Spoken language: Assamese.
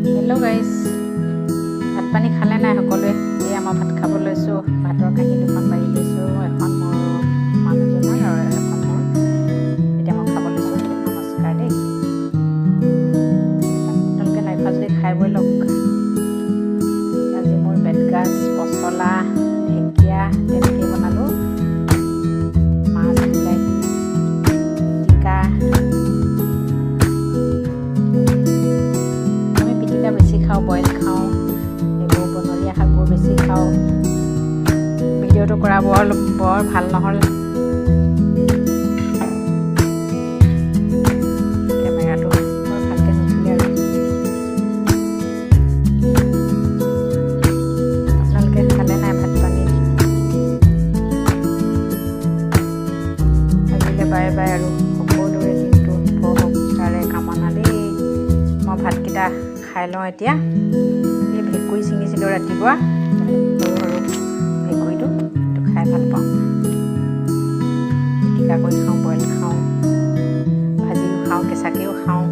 হেল্ল' গাইজ, ভাত পানী খালে নাই সকলোৱে? এই মই ভাত খাব লৈছোঁ। ভাতৰ কাঁহী দুখন বাঢ়ি লৈছোঁ, এখন মোৰ মানুহজনৰ আৰু এখন মোৰ। এতিয়া মই খাব লৈছোঁ। নমস্কাৰ দেই। আপোনালোকে নাইখোৱা যদি খাই বৈ লওক। আজি মোৰ বেতগাজ, পচলা, ঢেকীয়া তেনেকৈ বনালোঁ। মাছ, বিলাহী, পিটিকা। বেছি খাওঁ, বইল খাওঁ, এইবোৰ বনৰীয়া শাকবোৰ বেছি খাওঁ। ভিডিঅ'টো কৰা বৰ ভাল নহ'ল। কেমেৰাটো বৰ ভালকৈ নুঠিলে আৰু। আপোনালোকে খালে নাই ভাত পানী? আজিলৈ বাই বাই আৰু সকলোৰে দিনটো শুভ হওক তাৰে কামনা দেই। মই ভাতকেইটা খাই লওঁ এতিয়া। এই ভেকুৰী ছিঙিছিলোঁ ৰাতিপুৱা, সৰু সৰু ভেকুৰীটো, সেইটো খাই ভাল পাওঁ। পিটিকা কৰি খাওঁ, বইল খাওঁ, ভাজিও খাওঁ, কেঁচাকৈও খাওঁ।